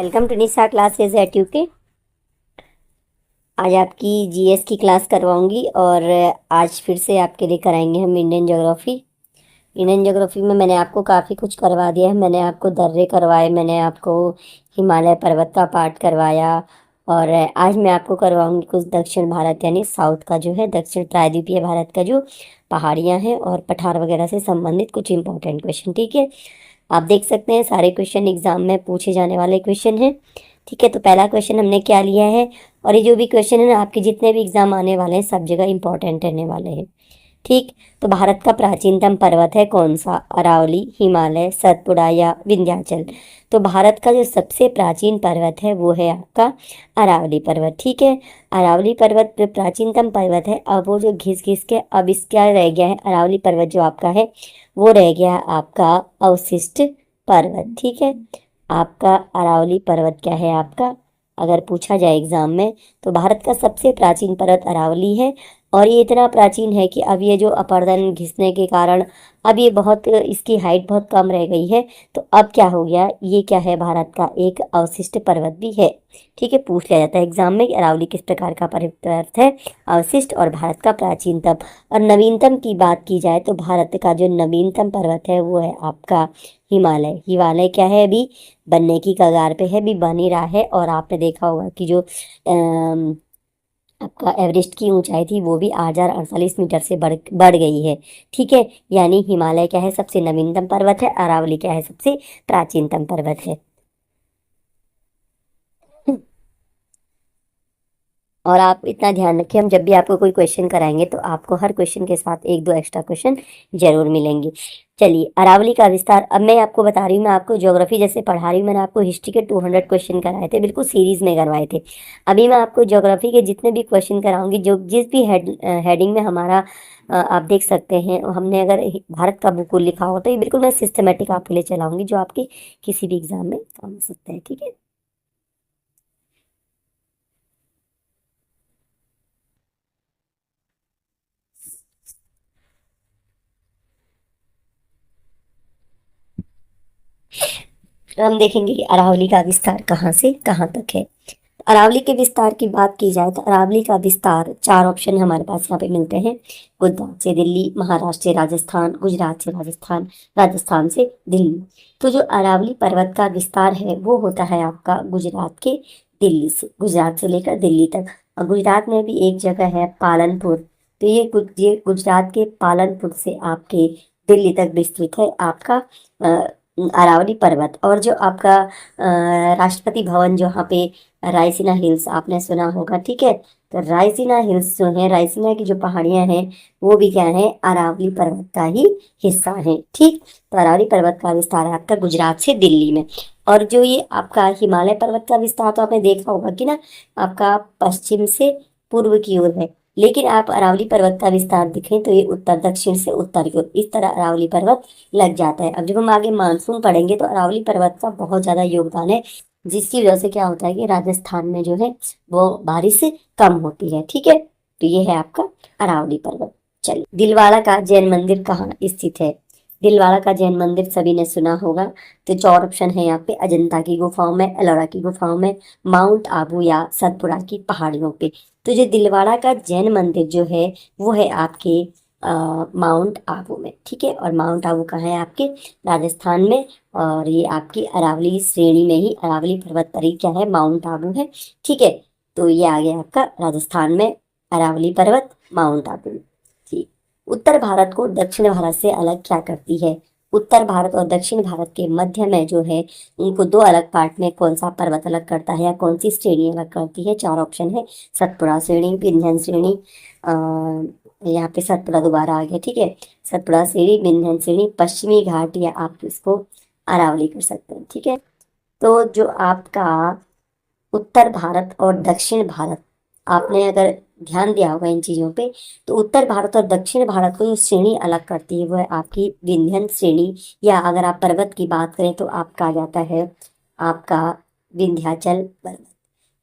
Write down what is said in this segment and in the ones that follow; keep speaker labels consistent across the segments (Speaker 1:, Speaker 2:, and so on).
Speaker 1: Welcome to Nisha classes at UK. आज आपकी GS की क्लास करवाऊंगी और आज फिर से आपके लिए कराएंगे हम इंडियन ज्योग्राफी। इंडियन ज्योग्राफी में मैंने आपको काफ़ी कुछ करवा दिया है। मैंने आपको दर्रे करवाए, मैंने आपको हिमालय पर्वत का पाठ करवाया और आज मैं आपको करवाऊंगी कुछ दक्षिण भारत यानी साउथ का जो है दक्षिण प्रायद्वीपीय भारत का जो पहाड़ियाँ हैं और पठार वगैरह से संबंधित कुछ इंपॉर्टेंट क्वेश्चन। ठीक है, आप देख सकते हैं सारे क्वेश्चन एग्जाम में पूछे जाने वाले क्वेश्चन हैं। ठीक है, तो पहला क्वेश्चन हमने क्या लिया है, और ये जो भी क्वेश्चन है ना आपके जितने भी एग्जाम आने वाले हैं सब जगह इंपॉर्टेंट रहने वाले हैं। ठीक, तो भारत का प्राचीनतम पर्वत है कौन सा? अरावली, हिमालय, सतपुड़ा या विंध्याचल? तो भारत का जो सबसे प्राचीन पर्वत है वो है आपका अरावली पर्वत। ठीक है, अरावली पर्वत जो प्राचीनतम पर्वत है, अब वो जो घिस घिस के अब इसका रह गया है, अरावली पर्वत जो आपका है वो रह गया है आपका अवशिष्ट पर्वत। ठीक है, आपका अरावली पर्वत क्या है आपका, अगर पूछा जाए एग्जाम में तो भारत का सबसे प्राचीन पर्वत अरावली है। और ये इतना प्राचीन है कि अब ये जो अपर्दन घिसने के कारण अब ये बहुत इसकी हाइट बहुत कम रह गई है। तो अब क्या हो गया, ये क्या है, भारत का एक अवशिष्ट पर्वत भी है। ठीक है, पूछ लिया जाता है एग्जाम में कि अरावली किस प्रकार का पर्वत है, अवशिष्ट और भारत का प्राचीनतम। और नवीनतम की बात की जाए तो भारत का जो नवीनतम पर्वत है वो है आपका हिमालय। हिमालय क्या है, अभी बनने की कगार पे है, अभी बन ही रहा है। और आपने देखा होगा कि जो आपका एवरेस्ट की ऊंचाई थी वो भी 8,048 मीटर से बढ़ गई है। ठीक है, यानी हिमालय क्या है, सबसे नवीनतम पर्वत है, अरावली क्या है, सबसे प्राचीनतम पर्वत है। और आप इतना ध्यान रखिए, हम जब भी आपको कोई क्वेश्चन कराएंगे तो आपको हर क्वेश्चन के साथ एक दो एक्स्ट्रा क्वेश्चन जरूर मिलेंगे। चलिए, अरावली का विस्तार, अब मैं आपको बता रही हूँ, मैं आपको ज्योग्राफी जैसे पढ़ा रही हूँ, मैंने आपको हिस्ट्री के 200 क्वेश्चन कराए थे, बिल्कुल सीरीज में करवाए थे। अभी मैं आपको ज्योग्राफी के जितने भी क्वेश्चन कराऊंगी, जो जिस भी हेडिंग में हमारा आप देख सकते हैं, हमने अगर भारत का भूगोल लिखा हो तो ये बिल्कुल मैं सिस्टमेटिक आपके लिए चलाऊंगी, जो आपके किसी भी एग्जाम में काम आ सकता है। ठीक है, तो हम देखेंगे कि अरावली का विस्तार कहाँ से कहाँ तक है। अरावली के विस्तार की बात की जाए तो अरावली का विस्तार, चार ऑप्शन हमारे पास यहाँ पे मिलते हैं। गुजरात से दिल्ली, महाराष्ट्र से राजस्थान, गुजरात से राजस्थान, राजस्थान से दिल्ली। तो जो अरावली पर्वत का विस्तार है वो होता है आपका गुजरात के दिल्ली से, गुजरात से लेकर दिल्ली तक। और गुजरात में भी एक जगह है पालनपुर, तो ये गुजरात के पालनपुर से आपके दिल्ली तक विस्तृत है आपका अरावली पर्वत। और जो आपका राष्ट्रपति भवन जो यहाँ पे रायसीना हिल्स आपने सुना होगा। ठीक है, तो रायसीना हिल्स जो है, रायसीना की जो पहाड़ियां हैं वो भी क्या है, अरावली पर्वत का ही हिस्सा है। ठीक, तो अरावली पर्वत का विस्तार है आपका गुजरात से दिल्ली में। और जो ये आपका हिमालय पर्वत का विस्तार तो आपने देखा होगा कि ना, आपका पश्चिम से पूर्व की ओर है। लेकिन आप अरावली पर्वत का विस्तार देखें तो ये उत्तर दक्षिण से उत्तर की ओर इस तरह अरावली पर्वत लग जाता है। अब जब हम आगे मानसून पढ़ेंगे तो अरावली पर्वत का बहुत ज्यादा योगदान है, जिसकी वजह से क्या होता है कि राजस्थान में जो है वो बारिश कम होती है। ठीक है, तो ये है आपका अरावली पर्वत। चलिए, दिलवाड़ा का जैन मंदिर कहाँ स्थित है? दिलवाड़ा का जैन मंदिर सभी ने सुना होगा। तो चार ऑप्शन है यहाँ पे, अजंता की गुफाओं में, एलोरा की गुफाओं में, माउंट आबू या सतपुड़ा की पहाड़ियों पे। तो जो दिलवाड़ा का जैन मंदिर जो है वो है आपके माउंट आबू में। ठीक है, और माउंट आबू कहाँ है, आपके राजस्थान में। और ये आपकी अरावली श्रेणी में ही, अरावली पर्वत पर ही क्या है, माउंट आबू है। ठीक है, तो ये आ गया आपका राजस्थान में अरावली पर्वत, माउंट आबू। ठीक, उत्तर भारत को दक्षिण भारत से अलग क्या करती है? उत्तर भारत और दक्षिण भारत के मध्य में जो है उनको दो अलग पार्ट में कौन सा पर्वत अलग करता है या कौन सी श्रेणी अलग करती है? चार ऑप्शन है, सतपुड़ा श्रेणी, विंध्य श्रेणी, यहाँ पे सतपुड़ा दोबारा आ गया। ठीक है, सतपुड़ा श्रेणी, विंध्य श्रेणी, पश्चिमी घाट, या आप इसको अरावली कर सकते हैं। ठीक है, तो जो आपका उत्तर भारत और दक्षिण भारत, आपने अगर ध्यान दिया होगा इन चीजों पे, तो उत्तर भारत और दक्षिण भारत को जो श्रेणी अलग करती है वो है आपकी विंध्यन श्रेणी, या अगर आप पर्वत की बात करें तो आपका आ जाता है आपका विंध्याचल पर्वत।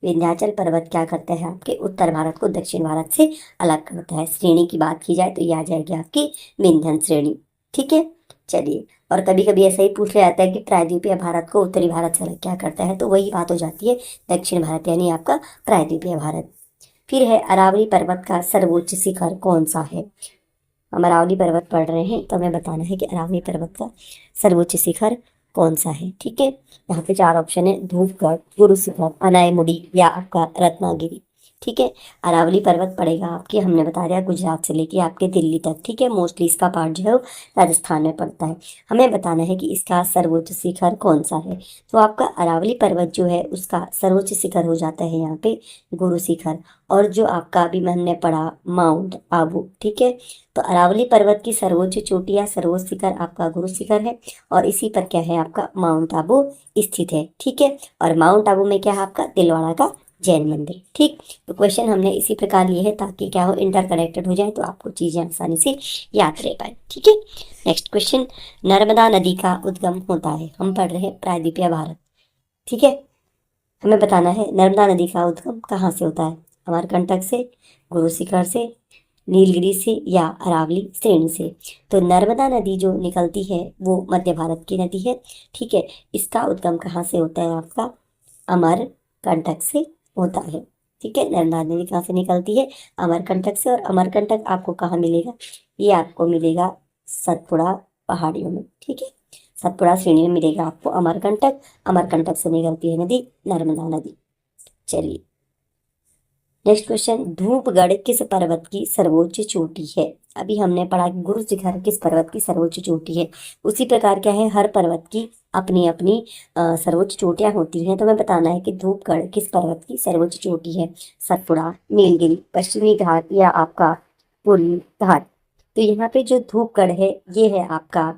Speaker 1: विंध्याचल पर्वत क्या करता है, आपके उत्तर भारत को दक्षिण भारत से अलग करता है। श्रेणी की बात की जाए तो ये आ जाएगी आपकी विंध्यन श्रेणी। ठीक है, चलिए और कभी कभी ऐसा ही पूछ लिया जाता है कि प्रायद्वीपीय भारत को उत्तरी भारत से अलग क्या करता है, तो वही बात हो जाती है दक्षिण भारत, यानी आपका प्रायद्वीपीय भारत। फिर है अरावली पर्वत का सर्वोच्च शिखर कौन सा है। हम अरावली पर्वत पढ़ रहे हैं तो हमें बताना है कि अरावली पर्वत का सर्वोच्च शिखर कौन सा है। ठीक है, यहाँ पे 4 ऑप्शन है, धूपगढ़, गुरु शिखर, अनायमुड़ी या आपका रत्नागिरी। ठीक है, अरावली पर्वत पड़ेगा आपके, हमने बता दिया, गुजरात से लेके आपके दिल्ली तक। ठीक है, मोस्टली इसका पार्ट जो है वो राजस्थान में पड़ता है। हमें बताना है कि इसका सर्वोच्च शिखर कौन सा है। तो आपका अरावली पर्वत जो है उसका सर्वोच्च शिखर हो जाता है यहाँ पे गुरु शिखर। और जो आपका अभी हमने पढ़ा माउंट आबू। ठीक है, तो अरावली पर्वत की सर्वोच्च चोटी या सर्वोच्च शिखर आपका गुरु शिखर है, और इसी पर क्या है आपका माउंट आबू स्थित है। ठीक है, और माउंट आबू में क्या है आपका दिलवाड़ा का जैन मंदिर। ठीक, तो क्वेश्चन हमने इसी प्रकार लिए है ताकि क्या हो, इंटरकनेक्टेड हो जाए, तो आपको चीजें आसानी से याद रह पाए। ठीक है, नेक्स्ट क्वेश्चन, नर्मदा नदी का उद्गम होता है, हम पढ़ रहे हैं प्रायद्वीपीय भारत। ठीक है, हमें बताना है नर्मदा नदी का उद्गम कहाँ से होता है, अमरकंटक से, गुरु शिखर से, नीलगिरी से या अरावली श्रेणी से। तो नर्मदा नदी जो निकलती है वो मध्य भारत की नदी है। ठीक है, इसका उद्गम कहाँ से होता है आपका अमरकंटक से होता है। ठीक है, नर्मदा नदी कहाँ से निकलती है, अमरकंटक से, और अमरकंटक आपको कहाँ मिलेगा, ये आपको मिलेगा सतपुड़ा पहाड़ियों में। ठीक है, सतपुड़ा श्रेणी में मिलेगा आपको अमरकंटक। अमरकंटक से निकलती है नदी नर्मदा नदी। चलिए नेक्स्ट क्वेश्चन, धूपगढ़ किस पर्वत की सर्वोच्च चोटी है। अभी हमने पढ़ा कि गुरु शिखर किस पर्वत की सर्वोच्च चोटी है, उसी प्रकार क्या है, हर पर्वत की अपनी अपनी सर्वोच्च चोटियां होती हैं। तो हमें बताना है कि धूपगढ़ किस पर्वत की सर्वोच्च चोटी है, सतपुड़ा, नीलगिरी, पश्चिमी घाट या आपका पूर्वी घाट। तो यहाँ पे जो धूपगढ़ है ये है आपका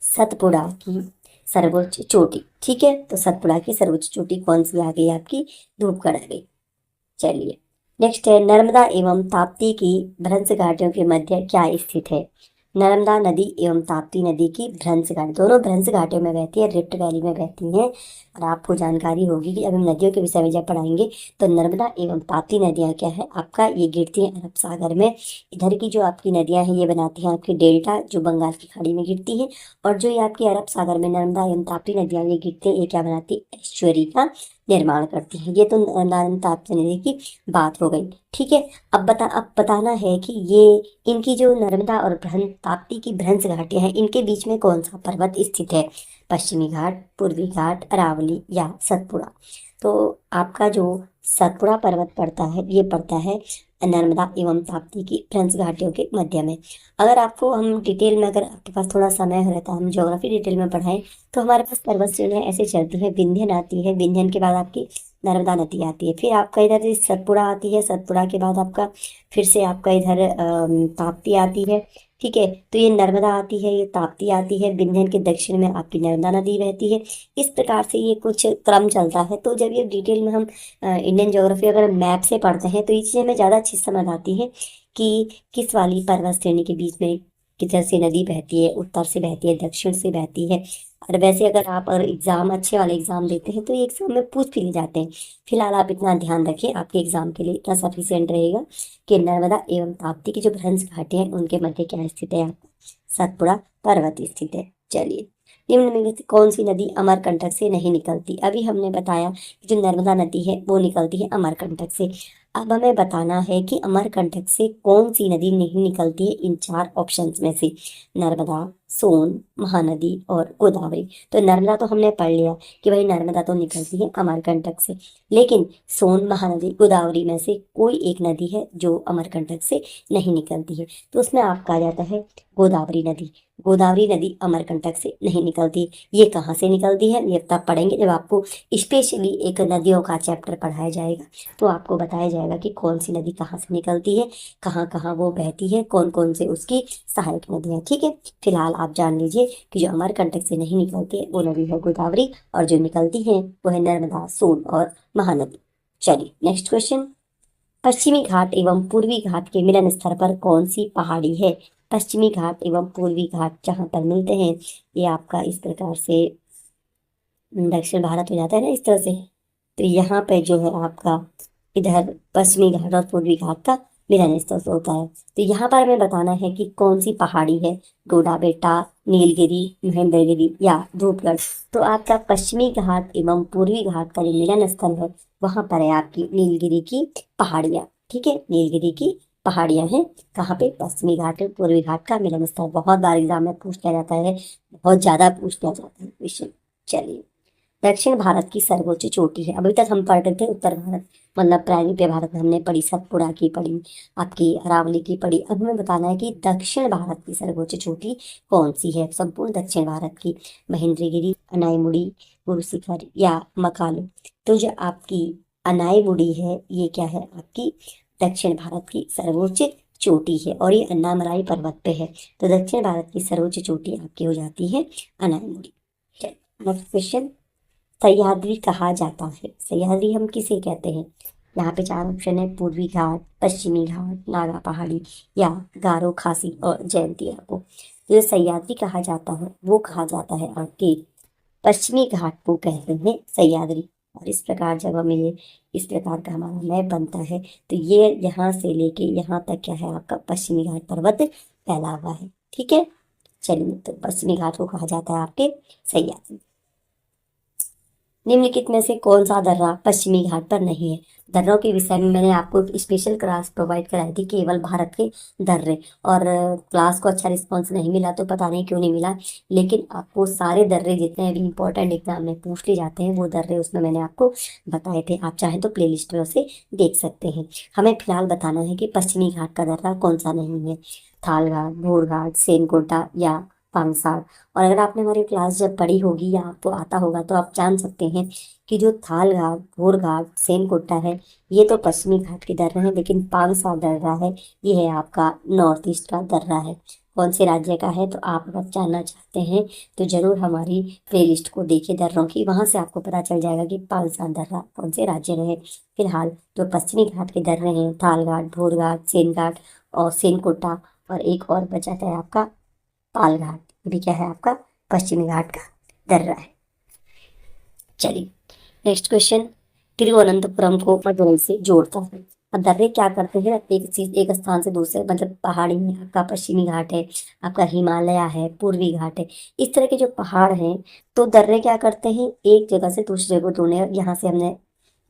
Speaker 1: सतपुड़ा की सर्वोच्च चोटी। ठीक है, तो सतपुड़ा की सर्वोच्च चोटी कौन सी आ गई आपकी, धूपगढ़ आ गई। चलिए नेक्स्ट है, नर्मदा एवं ताप्ती की भ्रंश घाटियों के मध्य क्या स्थित है। नर्मदा नदी एवं ताप्ती नदी की भ्रंश घाट, दोनों भ्रंश घाटियों में बहती है, रिफ्ट वैली में बहती हैं। और आपको जानकारी होगी कि अब हम नदियों के विषय में जब पढ़ाएंगे तो नर्मदा एवं ताप्ती नदियाँ क्या है आपका, ये गिरती हैं अरब सागर में। इधर की जो आपकी नदियाँ हैं ये बनाती हैं आपकी डेल्टा जो बंगाल की खाड़ी में गिरती हैं, और जो ये आपकी अरब सागर में नर्मदा एवं ताप्ती नदियाँ ये गिरती हैं, ये क्या बनाती है, एस्चुअरी का निर्माण करती हैं। ये तो नर्मदा एवं ताप्ती नदी की बात हो गई। ठीक है, अब बताना है कि ये इनकी जो नर्मदा और ताप्ती की भ्रंश घाटियां हैं इनके बीच में कौन सा पर्वत स्थित है, पश्चिमी घाट, पूर्वी घाट, अरावली या सतपुड़ा। तो आपका जो सतपुड़ा पर्वत पड़ता है ये पड़ता है नर्मदा एवं ताप्ती की भ्रंश घाटियों के मध्य में। अगर आपको हम डिटेल में, अगर आपके पास थोड़ा समय रहता है, हम ज्योग्राफी डिटेल में पढ़ाएं, तो हमारे पास पर्वत श्रेणियाँ ऐसे चलती है, विंध्यन आती है, विंध्यन के बाद आपकी नर्मदा नदी आती है, फिर आपका इधर से सतपुड़ा आती है, सतपुड़ा के बाद आपका फिर से आपका इधर ताप्ती आती है। ठीक है, तो ये नर्मदा आती है, ये ताप्ती आती है, विंध्यन के दक्षिण में आपकी नर्मदा नदी बहती है। इस प्रकार से ये कुछ क्रम चलता है। तो जब ये डिटेल में हम इंडियन ज्योग्राफी अगर मैप से पढ़ते हैं तो ये चीज़ें हमें ज़्यादा अच्छी समझ आती है कि किस वाली पर्वत श्रेणी के बीच में किधर से नदी बहती है, उत्तर से बहती है, दक्षिण से बहती है। और वैसे अगर आप अगर एग्जाम अच्छे वाले एग्जाम देते हैं तो ये एग्जाम में पूछ भी ले जाते हैं। फिलहाल आप इतना ध्यान रखिए, आपके एग्जाम के लिए इतना सफिशियंट रहेगा कि नर्मदा एवं ताप्ती की जो भ्रंश घाटियां हैं उनके मध्य क्या स्थित है, आपका सतपुड़ा पर्वत स्थित है। चलिए, निम्न में से कौन सी नदी अमरकंटक से नहीं निकलती। अभी हमने बताया कि जो नर्मदा नदी है वो निकलती है अमरकंटक से। अब हमें बताना है कि अमरकंटक से कौन सी नदी नहीं निकलती है इन 4 ऑप्शंस में से, नर्मदा, सोन, महानदी और गोदावरी। तो नर्मदा तो हमने पढ़ लिया कि भाई नर्मदा तो निकलती है अमरकंटक से, लेकिन सोन, महानदी, गोदावरी में से कोई एक नदी है जो अमरकंटक से नहीं निकलती है, तो उसमें आपका आ जाता है गोदावरी नदी। गोदावरी नदी अमरकंटक से नहीं निकलती। ये कहाँ से निकलती है ये तब पढ़ेंगे जब आपको स्पेशली एक नदियों का चैप्टर पढ़ाया जाएगा, तो आपको बताया जाएगा कि कौन सी नदी कहाँ से निकलती है, कहाँ कहाँ वो बहती है, कौन कौन से उसकी सहायक नदियाँ। ठीक है, फिलहाल आप जान लीजिए कि जो अमरकंटक से नहीं निकलती है वो नदी है गोदावरी, और जो निकलती है वो है नर्मदा, सोन और महानदी। चलिए नेक्स्ट क्वेश्चन, पश्चिमी घाट एवं पूर्वी घाट के मिलन स्थल पर कौन सी पहाड़ी है। पश्चिमी घाट एवं पूर्वी घाट जहाँ पर मिलते हैं ये आपका इस प्रकार से दक्षिण भारत हो जाता है ना, इस तरह से। तो यहाँ पे जो है आपका इधर पश्चिमी घाट और पूर्वी घाट का मिलन स्थल होता है। तो यहाँ पर हमें बताना है कि कौन सी पहाड़ी है, डोडा बेटा, नीलगिरी, महेंद्रगिरी या धूपगढ़। तो आपका पश्चिमी घाट एवं पूर्वी घाट का जो मिलन स्थल है वहां पर है आपकी नीलगिरी की पहाड़ियाँ। ठीक है, नीलगिरी की पहाड़ियाँ हैं कहाँ पे, पश्चिमी घाट और पूर्वी घाट का मिलन स्थल। बहुत बार एग्जाम में पूछ लिया जाता है, बहुत ज्यादा पूछ लिया जाता है क्वेश्चन। चलिए, दक्षिण भारत की सर्वोच्च चोटी है। अभी तक हम पढ़ रहे थे उत्तर भारत, मतलब प्रायद्वीप पे भारत में हमने पढ़ी, सतपुड़ा की पढ़ी, आपकी अरावली की पढ़ी। अब हमें बताना है कि दक्षिण भारत की सर्वोच्च चोटी कौन सी है, संपूर्ण दक्षिण भारत की। महेंद्रगिरी, अनाईमुड़ी, गुरु शिखर या मकालू। तो जो आपकी अनाईमुड़ी है ये क्या है, आपकी दक्षिण भारत की सर्वोच्च चोटी है और ये अन्नामलाई पर्वत पे है। तो दक्षिण भारत की सर्वोच्च चोटी आपकी हो जाती है अनाईमुड़ी। नेक्स्ट क्वेश्चन, सह्याद्री कहा जाता है। सह्याद्री हम किसे कहते हैं, यहाँ पे चार ऑप्शन है, पूर्वी घाट, पश्चिमी घाट, नागा पहाड़ी या गारो खासी और जयंतिया को। जो सह्याद्री कहा जाता है वो कहा जाता है आपके पश्चिमी घाट को कहते हैं सह्याद्री। और इस प्रकार जब हमें ये इस प्रकार का हमारा मैप बनता है तो ये यहाँ से लेके यहाँ तक क्या है, आपका पश्चिमी घाट पर्वत फैला हुआ है। ठीक है, चलिए, तो पश्चिमी घाट को कहा जाता है आपके सह्याद्री। निम्नलिखित में से कौन सा दर्रा पश्चिमी घाट पर नहीं है। दर्रों के विषय में मैंने आपको एक स्पेशल क्लास प्रोवाइड कराई थी, केवल भारत के दर्रे, और क्लास को अच्छा रिस्पांस नहीं मिला, तो पता नहीं क्यों नहीं मिला। लेकिन आपको सारे दर्रे जितने भी इंपॉर्टेंट एग्जाम में पूछ लिए जाते हैं वो दर्रे उसमें मैंने आपको बताए थे। आप चाहें तो प्ले लिस्ट में उसे देख सकते हैं। हमें फिलहाल बताना है कि पश्चिमी घाट का दर्रा कौन सा नहीं है, थाल घाट, भोर घाट, सेनकोटा या पांगसार। और अगर आपने हमारी क्लास जब पढ़ी होगी या आपको आता होगा तो आप जान सकते हैं कि जो थाल घाट, भोर घाट, सेनकोटा है ये तो पश्चिमी घाट के दर्रा है, लेकिन पांगसार दर्रा है ये है आपका नॉर्थ ईस्ट का दर्रा है। कौन से राज्य का है, तो आप अगर जानना चाहते हैं तो जरूर हमारी प्ले लिस्ट को देखिए दर्रों की, वहां से आपको पता चल जाएगा कि पांगसार दर्रा कौन से राज्य में है। फिलहाल जो पश्चिमी घाट के दर्रे हैं, थाल घाट, भोर घाट, सेन घाट और सेनकोटा, और एक और बचा है आपका पाल घाट, ये भी क्या है आपका पश्चिमी घाट का दर्रा है। चलिए, नेक्स्ट क्वेश्चन, तिरुवनंतपुरम को मदुरई से जोड़ता है। अब दर्रे क्या करते हैं, एक चीज एक स्थान से दूसरे, मतलब पहाड़ी है आपका, पश्चिमी घाट है आपका, हिमालय है, पूर्वी घाट है, इस तरह के जो पहाड़ हैं, तो दर्रे क्या करते हैं, एक जगह से दूसरी जगह जोड़ने, यहाँ से हमने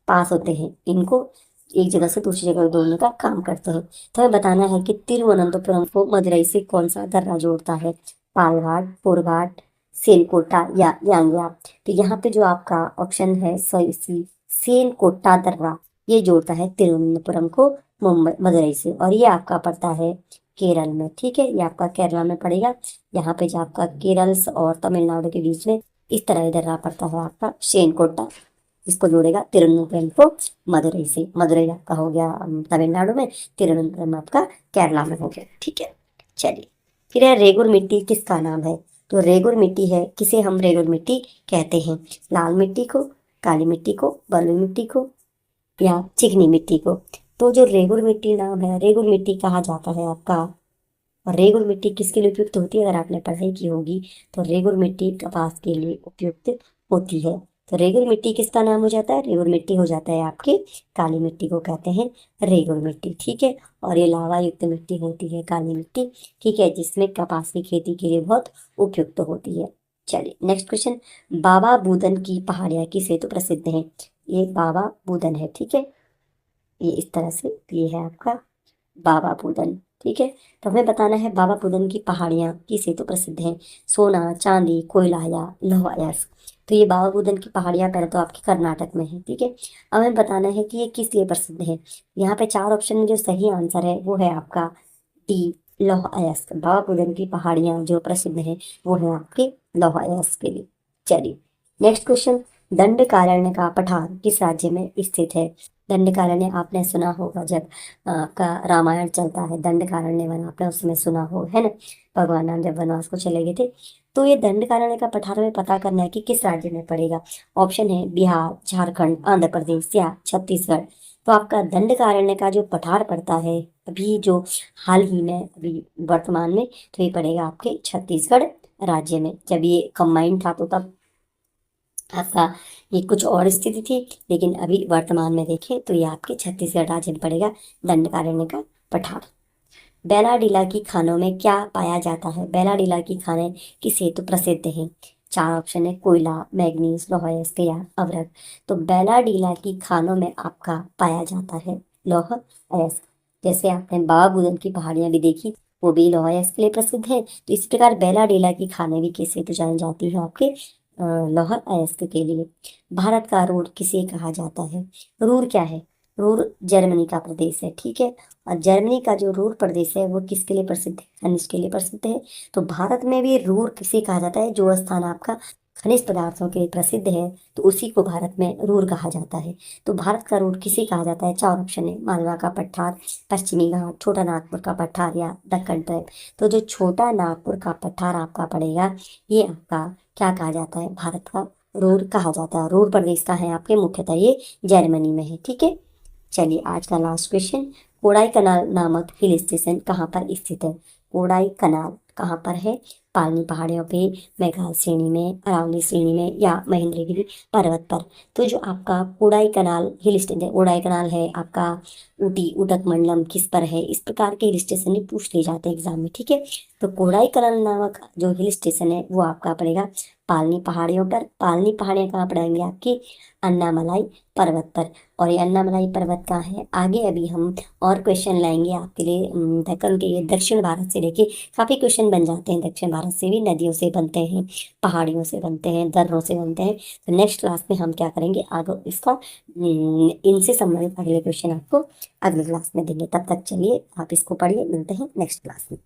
Speaker 1: पास होते हैं, इनको एक जगह से दूसरी जगह जोड़ने का काम करते हैं। तो हमें बताना है कि तिरुवनंतपुरम को मदुरई से कौन सा दर्रा जोड़ता है, पालघाट, पुरघाट, सेनकोटा या यांगया। तो यहाँ पे जो आपका ऑप्शन है सही सी, सेनकोटा दर्रा, ये जोड़ता है तिरुवनंतपुरम को मुंबई मदुरई से, और ये आपका पड़ता है केरल में। ठीक है, ये आपका केरला में पड़ेगा। यहाँ पे जो आपका केरल और तमिलनाडु के बीच में इस तरह ये दर्रा पड़ता है आपका सेनकोटा, इसको जोड़ेगा तिरुवनंतपुरम को मदुरई से। मदुरई आपका हो गया तमिलनाडु में, तिरुवनंतपुरम आपका केरला में हो गया। ठीक है, चलिए, फिर है रेगुर मिट्टी किसका नाम है। तो रेगुर मिट्टी है, किसे हम रेगुर मिट्टी कहते हैं, लाल मिट्टी को, काली मिट्टी को, बलुई मिट्टी को या चिकनी मिट्टी को। तो जो रेगुर मिट्टी नाम है, रेगुर मिट्टी कहा जाता है आपका। और रेगुर मिट्टी किसके लिए उपयुक्त होती है, अगर आपने पढ़ाई की होगी तो रेगुर मिट्टी कपास के लिए उपयुक्त होती है। तो रेगुर मिट्टी किसका नाम हो जाता है, रेगुर मिट्टी हो जाता है आपकी काली मिट्टी को कहते हैं रेगुर मिट्टी। ठीक है, और ये लावा युक्त मिट्टी होती है काली मिट्टी। ठीक है, जिसमें कपास की खेती के लिए बहुत उपयुक्त होती है। चलिए, नेक्स्ट क्वेश्चन, बाबा बूदन की पहाड़ियाँ किस हेतु प्रसिद्ध हैं। ये बाबा बूदन है, ठीक है, ये इस तरह से ये है आपका बाबा पूदन। ठीक है, तो हमें बताना है बाबा पूदन की पहाड़ियाँ किस हेतु प्रसिद्ध हैं, सोना, चांदी, कोयला या लौह अयस्क। तो ये बाबा पूदन की पहाड़ियाँ पहले तो आपके कर्नाटक में है। ठीक है, अब हमें बताना है कि ये किस लिए प्रसिद्ध है। यहाँ पे चार ऑप्शन में जो सही आंसर है वो है आपका डी, लौह अयस्क। बाबा पूदन की पहाड़ियाँ जो प्रसिद्ध है वो है आपके लौह अयस्क के लिए। चलिए, नेक्स्ट क्वेश्चन, दंडकारण्य का पठार किस राज्य में स्थित है। दंडकारण्य आपने सुना होगा, जब आपका रामायण चलता है, दंडकारण्य वन आपने उसमें सुना हो, है ना, भगवान राम जब वनवास को चले गए थे। तो ये दंडकारण्य का पठार में पता करना है कि किस राज्य में पड़ेगा। ऑप्शन है बिहार, झारखंड, आंध्र प्रदेश या छत्तीसगढ़। तो आपका दंडकारण्य का जो पठार पड़ता है अभी जो हाल ही में अभी वर्तमान में, तो ये पड़ेगा आपके छत्तीसगढ़ राज्य में। जब ये कंबाइंड था तो तब आपका ये कुछ और स्थिति थी, लेकिन अभी वर्तमान में देखें तो ये आपके छत्तीसगढ़ राज्य में पड़ेगा दंडकारण्य का पठार। बेलाडीला की खानों में क्या पाया जाता है? बेलाडीला की खाने किस हेतु प्रसिद्ध हैं? चार ऑप्शन है, कोयला, मैग्नीज, लौह अयस्क या अवरक। तो बेलाडीला की खानों में आपका पाया जाता है लौह अयस्क। जैसे आपने बाबा बुदन की पहाड़ियां भी देखी, वो भी लौह अयस्क के लिए प्रसिद्ध है। तो इस प्रकार बेलाडीला की खाने भी किस हेतु जानी जाती है? आपके लौह अयस्क के लिए। भारत का रूर किसे कहा जाता है? रूर क्या है? रूर जर्मनी का प्रदेश है, ठीक है। और जर्मनी का जो रूर प्रदेश है वो किसके लिए प्रसिद्ध है? खनिज के लिए प्रसिद्ध है। तो भारत में भी रूर किसे कहा जाता है? जो स्थान आपका खनिज पदार्थों के लिए प्रसिद्ध है, तो उसी को भारत में रूर कहा जाता है। तो भारत का रूर किसे कहा जाता है? चार ऑप्शन है, मालवा का पठार, पश्चिमी घाट, छोटा नागपुर का पठार या दक्कन ट्रैप। तो जो छोटा नागपुर का पठार आपका पड़ेगा, ये आपका क्या कहा जाता है? भारत का रूर कहा जाता है। रूर प्रदेश का है आपके, मुख्यतः ये जर्मनी में है, ठीक है। चलिए आज का लास्ट क्वेश्चन, कोडाई कनाल नामक हिल स्टेशन कहाँ पर स्थित है? कोडाई कनाल कहाँ पर है? पालनी पहाड़ियों पे, मेघाल श्रेणी में, अरावली श्रेणी में या महेंद्रगिरी पर्वत पर। तो जो आपका कोडाई कनाल हिल स्टेशन है, कोडाई कनाल है आपका ऊटी, उटक मंडलम किस पर है? इस प्रकार के हिल स्टेशन ही पूछ लिए जाते हैं एग्जाम में, ठीक है। तो कोडाई कनाल नामक जो हिल स्टेशन है वो आपका पड़ेगा पालनी पहाड़ियों पर। पालनी पहाड़ियाँ कहाँ पड़ेंगी आपकी? अन्नामलाई पर्वत पर। और ये अन्नामलाई पर्वत कहाँ है? आगे अभी हम और क्वेश्चन लाएंगे आपके लिए। दक्कन के ये दक्षिण भारत से लेके काफ़ी क्वेश्चन बन जाते हैं। दक्षिण भारत से भी नदियों से बनते हैं, पहाड़ियों से बनते हैं, दर्रों से बनते हैं। तो नेक्स्ट क्लास में हम क्या करेंगे, आगे इसका इनसे संबंधित अगले क्वेश्चन आपको अगली क्लास में देंगे। तब तक चलिए आप इसको पढ़िए, मिलते हैं नेक्स्ट क्लास में।